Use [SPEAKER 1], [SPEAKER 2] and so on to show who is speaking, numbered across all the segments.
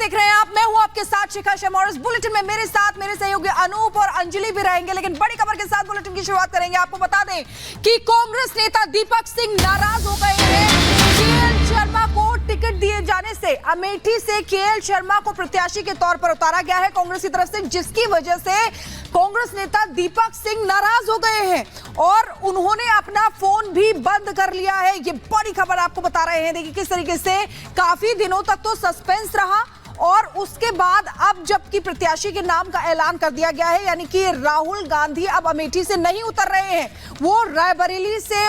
[SPEAKER 1] देख रहे हैं आप, मैं हूं आपके साथ शिखा शर्मा और इस बुलेटिन में मेरे साथ मेरे सहयोगी अनूप और अंजलि भी रहेंगे। लेकिन बड़ी खबर के साथ बुलेटिन की शुरुआत करेंगे। आपको बता दें कि कांग्रेस नेता दीपक सिंह नाराज हो गए हैं केएल शर्मा को टिकट दिए जाने से। अमेठी से केएल शर्मा को प्रत्याशी के तौर पर उतारा गया है कांग्रेस की तरफ से, जिसकी वजह से कांग्रेस नेता दीपक सिंह नाराज हो गए हैं और उन्होंने अपना फोन भी बंद कर लिया है। ये बड़ी खबर आपको बता रहे हैं। देखिए किस तरीके से काफी दिनों तक तो सस्पेंस रहा और उसके बाद अब जबकि प्रत्याशी के नाम का ऐलान कर दिया गया है, यानी कि राहुल गांधी अब अमेठी से नहीं उतर रहे हैं, वो रायबरेली से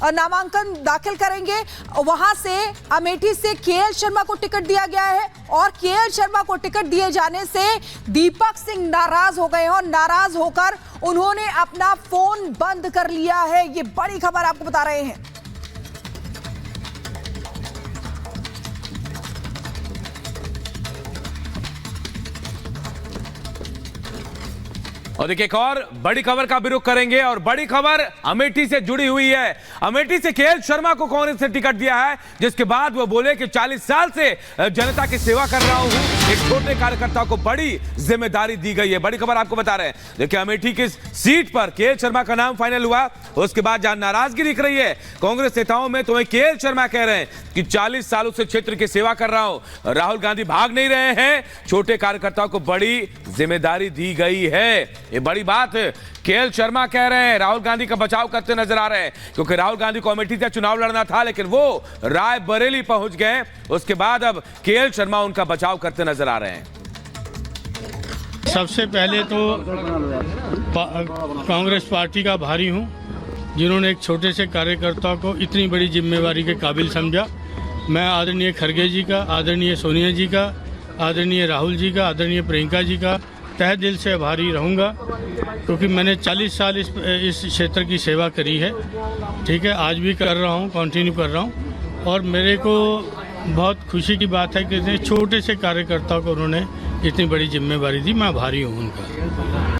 [SPEAKER 1] नामांकन दाखिल करेंगे। वहां से अमेठी से केएल शर्मा को टिकट दिया गया है और केएल शर्मा को टिकट दिए जाने से दीपक सिंह नाराज हो गए हैं और नाराज होकर उन्होंने अपना फोन बंद कर लिया है। ये बड़ी खबर आपको बता रहे हैं।
[SPEAKER 2] और देखिए एक और बड़ी खबर का भी रुख करेंगे और बड़ी खबर अमेठी से जुड़ी हुई है। अमेठी से केएल शर्मा को कांग्रेस ने टिकट दिया है, जिसके बाद वो बोले कि 40 साल से जनता की सेवा कर रहा हूं, एक छोटे कार्यकर्ता को बड़ी जिम्मेदारी दी गई है। बड़ी खबर आपको बता रहे हैं। देखिए अमेठी की सीट पर केएल शर्मा का नाम फाइनल हुआ, उसके बाद जहां नाराजगी दिख रही है कांग्रेस नेताओं में, तो वहीं केएल शर्मा कह रहे हैं कि 40 सालों से क्षेत्र की सेवा कर रहा हूं, राहुल गांधी भाग नहीं रहे हैं, छोटे कार्यकर्ताओं को बड़ी जिम्मेदारी दी गई है। ये बड़ी बात केएल शर्मा कह रहे हैं। राहुल गांधी का बचाव करते नजर आ रहे हैं, क्योंकि राहुल गांधी को अमेठी से चुनाव लड़ना था, लेकिन वो रायबरेली पहुंच गए। उसके बाद अब केएल शर्मा उनका बचाव करते नजर आ रहे हैं।
[SPEAKER 3] सबसे पहले तो कांग्रेस पार्टी का आभारी हूं, जिन्होंने एक छोटे से कार्यकर्ता को इतनी बड़ी जिम्मेवारी के काबिल समझा। मैं आदरणीय खड़गे जी का, आदरणीय सोनिया जी का, आदरणीय राहुल जी का, आदरणीय प्रियंका जी का तहे दिल से आभारी रहूँगा, क्योंकि मैंने 40 साल इस क्षेत्र की सेवा करी है। ठीक है, आज भी कर रहा हूँ, कंटिन्यू कर रहा हूँ और मेरे को बहुत खुशी की बात है कि इतने छोटे से कार्यकर्ता को उन्होंने इतनी बड़ी जिम्मेवारी दी। मैं आभारी हूँ उनका।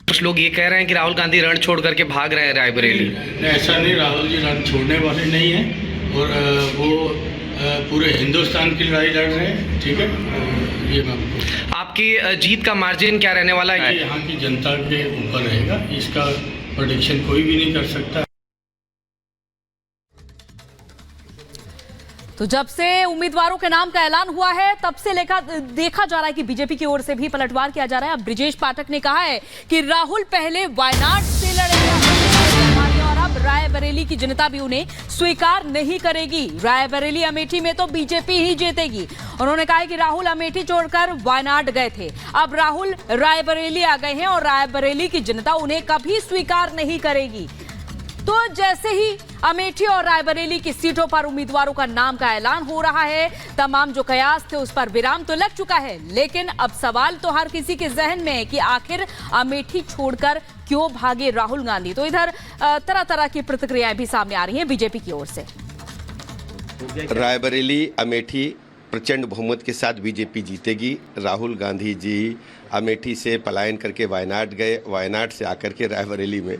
[SPEAKER 4] कुछ लोग ये कह रहे हैं कि राहुल गांधी रण छोड़ करके भाग रहे हैं रायबरेली।
[SPEAKER 3] ऐसा नहीं, राहुल जी रण छोड़ने वाले नहीं हैं और वो पूरे हिंदुस्तान की लड़ाई लड़ रहे हैं। ठीक है, ये मैं
[SPEAKER 4] आपकी जीत का मार्जिन क्या रहने वाला है?
[SPEAKER 3] यहाँ की जनता के ऊपर रहेगा, इसका प्रेडिक्शन कोई भी नहीं कर सकता।
[SPEAKER 1] तो जब से उम्मीदवारों के नाम का ऐलान हुआ है तब से देखा जा रहा है कि बीजेपी की ओर से भी पलटवार किया जा रहा है। अब ब्रिजेश पाठक ने कहा है कि राहुल पहले वायनाड से लड़ेगा और अब रायबरेली की जनता भी उन्हें स्वीकार नहीं करेगी। रायबरेली अमेठी में तो बीजेपी ही जीतेगी। उन्होंने कहा है कि राहुल अमेठी छोड़कर वायनाड गए थे, अब राहुल रायबरेली आ गए हैं और रायबरेली की जनता उन्हें कभी स्वीकार नहीं करेगी। तो जैसे ही अमेठी और रायबरेली की सीटों पर उम्मीदवारों का नाम का ऐलान हो रहा है, तमाम जो कयास थे उस पर विराम तो लग चुका है, लेकिन अब सवाल तो हर किसी के जहन में है कि आखिर अमेठी छोड़कर क्यों भागे राहुल गांधी। तो इधर तरह तरह की प्रतिक्रियाएं भी सामने आ रही हैं बीजेपी की ओर से।
[SPEAKER 5] रायबरेली अमेठी प्रचंड बहुमत के साथ बीजेपी जीतेगी। राहुल गांधी जी अमेठी से पलायन करके वायनाड गए, वायनाड से आकर के रायबरेली में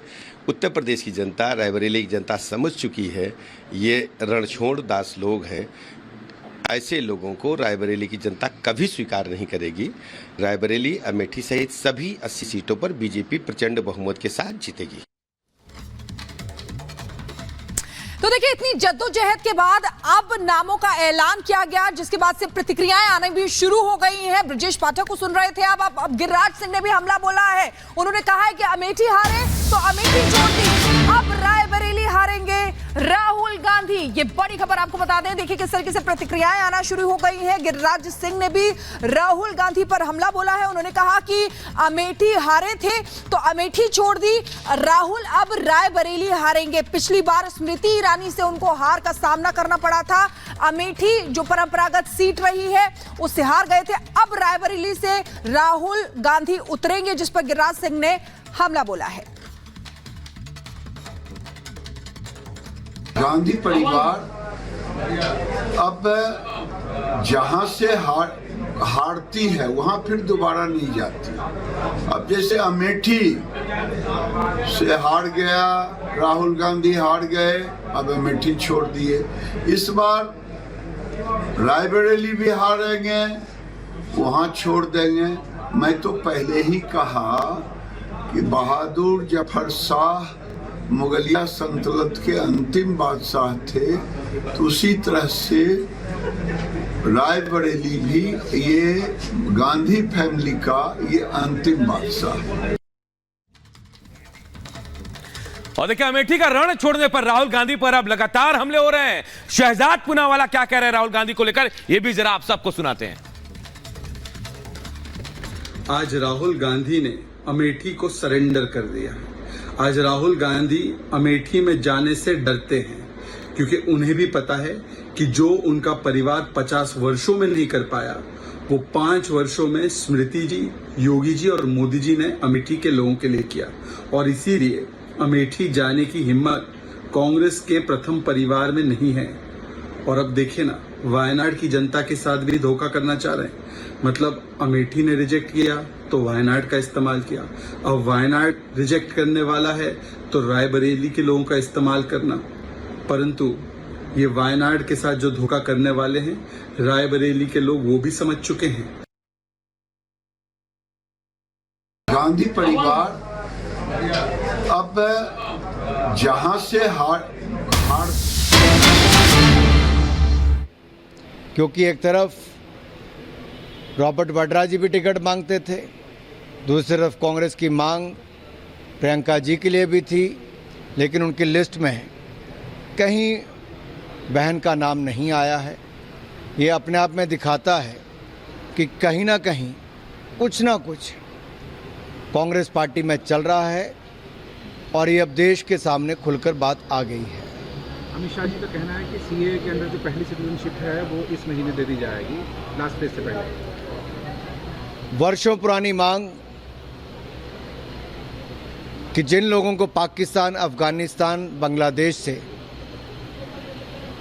[SPEAKER 5] उत्तर प्रदेश की जनता, रायबरेली की जनता समझ चुकी है ये रणछोड़ दास लोग हैं। ऐसे लोगों को रायबरेली की जनता कभी स्वीकार नहीं करेगी। रायबरेली अमेठी सहित सभी 80 सीटों पर बीजेपी प्रचंड बहुमत के साथ जीतेगी।
[SPEAKER 1] तो देखिए इतनी जद्दोजहद के बाद अब नामों का ऐलान किया गया, जिसके बाद से प्रतिक्रियाएं आने भी शुरू हो गई हैं। ब्रिजेश पाठक को सुन रहे थे अब गिरिराज सिंह ने भी हमला बोला है। उन्होंने कहा है कि अमेठी हारे तो अमेठी छोड़ दी, अब रायबरेली हारेंगे राहुल गांधी। ये बड़ी खबर आपको बता दें। देखिए किस तरीके से प्रतिक्रियाएं आना शुरू हो गई हैं। गिरिराज सिंह ने भी राहुल गांधी पर हमला बोला है। उन्होंने कहा कि अमेठी हारे थे तो अमेठी छोड़ दी, राहुल अब रायबरेली हारेंगे। पिछली बार स्मृति ईरानी से उनको हार का सामना करना पड़ा था। अमेठी जो परंपरागत सीट रही है उससे हार गए थे। अब रायबरेली से राहुल गांधी उतरेंगे, जिस पर गिरिराज सिंह ने हमला बोला है।
[SPEAKER 6] गांधी परिवार अब जहां से हारती है वहां फिर दोबारा नहीं जाती। अब जैसे अमेठी से हार गया, राहुल गांधी हार गए, अब अमेठी छोड़ दिए। इस बार रायबरेली भी हारेंगे, वहाँ छोड़ देंगे। मैं तो पहले ही कहा कि बहादुर जफर शाह मुगलिया सल्तनत के अंतिम बादशाह थे, तो उसी तरह से रायबरेली भी ये गांधी फैमिली का ये अंतिम बादशाह है।
[SPEAKER 2] और देखिए, अमेठी का रण छोड़ने पर राहुल गांधी पर अब लगातार हमले हो रहे हैं। शहजाद पूनावाला क्या कह रहे हैं राहुल गांधी को लेकर, यह भी जरा आप सबको सुनाते हैं।
[SPEAKER 7] आज राहुल गांधी ने अमेठी को सरेंडर कर दिया। आज राहुल गांधी अमेठी में जाने से डरते हैं, क्योंकि उन्हें भी पता है कि जो उनका परिवार 50 वर्षों में नहीं कर पाया, वो 5 वर्षों में स्मृति जी, योगी जी और मोदी जी ने अमेठी के लोगों के लिए किया। और इसीलिए अमेठी जाने की हिम्मत कांग्रेस के प्रथम परिवार में नहीं है। और अब देखिए ना, वायनाड की जनता के साथ भी धोखा करना चाह रहे हैं। मतलब अमेठी ने रिजेक्ट किया तो वायनाड का इस्तेमाल किया, अब वायनाड रिजेक्ट करने वाला है तो रायबरेली के लोगों का इस्तेमाल करना। परंतु ये वायनाड के साथ जो धोखा करने वाले हैं, रायबरेली के लोग वो भी समझ चुके हैं।
[SPEAKER 6] गांधी परिवार अब जहां से हार
[SPEAKER 8] क्योंकि एक तरफ रॉबर्ट वाड्रा जी भी टिकट मांगते थे, दूसरी तरफ कांग्रेस की मांग प्रियंका जी के लिए भी थी, लेकिन उनकी लिस्ट में कहीं बहन का नाम नहीं आया है। ये अपने आप में दिखाता है कि कहीं ना कहीं कुछ ना कुछ कांग्रेस पार्टी में चल रहा है और ये अब देश के सामने खुलकर बात आ गई है।
[SPEAKER 9] अमित शाह जी का कहना है कि सीए के अंदर जो पहली सिटीजनशिप है वो इस महीने दे दी जाएगी, लास्ट डेट से पहले।
[SPEAKER 8] वर्षों पुरानी मांग कि जिन लोगों को पाकिस्तान, अफगानिस्तान, बांग्लादेश से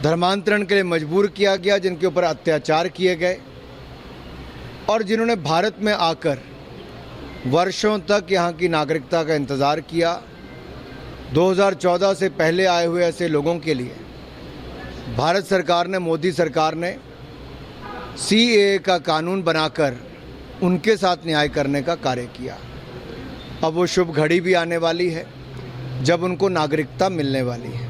[SPEAKER 8] धर्मांतरण के लिए मजबूर किया गया, जिनके ऊपर अत्याचार किए गए और जिन्होंने भारत में आकर वर्षों तक यहाँ की नागरिकता का इंतज़ार किया, 2014 से पहले आए हुए ऐसे लोगों के लिए भारत सरकार ने, मोदी सरकार ने सीएए का कानून बनाकर उनके साथ न्याय करने का कार्य किया। अब वो शुभ घड़ी भी आने वाली है जब उनको नागरिकता मिलने वाली है।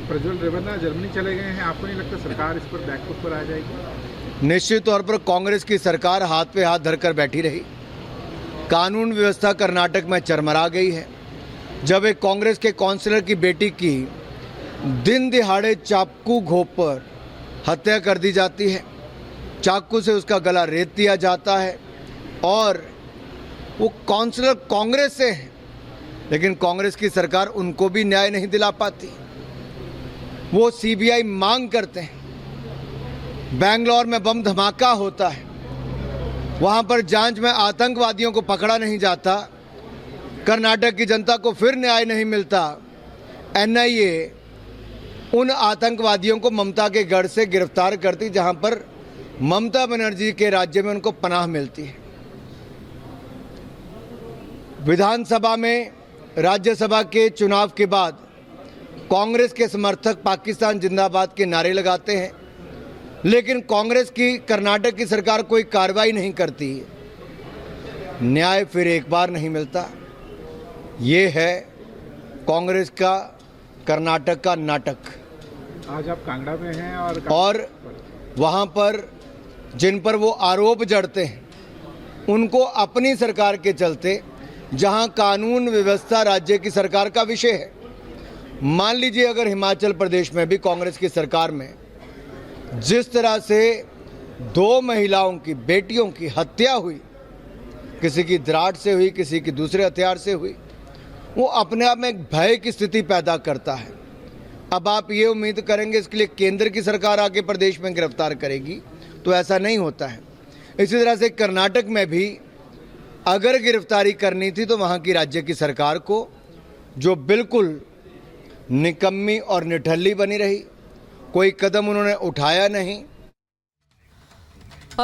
[SPEAKER 9] प्रज्वल रेवन्ना जर्मनी चले गए हैं, आपको नहीं लगता सरकार इस पर बैकफुट पर आ जाएगी?
[SPEAKER 8] निश्चित तौर पर कांग्रेस की सरकार हाथ पे हाथ धरकर बैठी रही। कानून व्यवस्था कर्नाटक में चरमरा गई है। जब एक कांग्रेस के काउंसलर की बेटी की दिन दिहाड़े चाकू घोंप पर हत्या कर दी जाती है, चाकू से उसका गला रेत दिया जाता है और वो काउंसलर कांग्रेस से है, लेकिन कांग्रेस की सरकार उनको भी न्याय नहीं दिला पाती। वो सीबीआई मांग करते हैं। बेंगलोर में बम धमाका होता है, वहाँ पर जांच में आतंकवादियों को पकड़ा नहीं जाता। कर्नाटक की जनता को फिर न्याय नहीं मिलता। एनआईए उन आतंकवादियों को ममता के गढ़ से गिरफ्तार करती जहाँ पर ममता बनर्जी के राज्य में उनको पनाह मिलती है। विधानसभा में, राज्यसभा के चुनाव के बाद कांग्रेस के समर्थक पाकिस्तान जिंदाबाद के नारे लगाते हैं, लेकिन कांग्रेस की कर्नाटक की सरकार कोई कार्रवाई नहीं करती। न्याय फिर एक बार नहीं मिलता। ये है कांग्रेस का कर्नाटक का नाटक।
[SPEAKER 9] आज आप कांगड़ा में हैं
[SPEAKER 8] और वहाँ पर जिन पर वो आरोप जड़ते हैं उनको अपनी सरकार के चलते, जहाँ कानून व्यवस्था राज्य की सरकार का विषय है। मान लीजिए अगर हिमाचल प्रदेश में भी कांग्रेस की सरकार में जिस तरह से 2 महिलाओं की, बेटियों की हत्या हुई, किसी की दराड़ से हुई, किसी की दूसरे हथियार से हुई, वो अपने आप में एक भय की स्थिति पैदा करता है। अब आप ये उम्मीद करेंगे इसके लिए केंद्र की सरकार आके प्रदेश में गिरफ्तार करेगी, तो ऐसा नहीं होता है। इसी तरह से कर्नाटक में भी अगर गिरफ्तारी करनी थी तो वहाँ की राज्य की सरकार को, जो बिल्कुल निकम्मी और निठल्ली बनी रही, कोई कदम उन्होंने उठाया नहीं।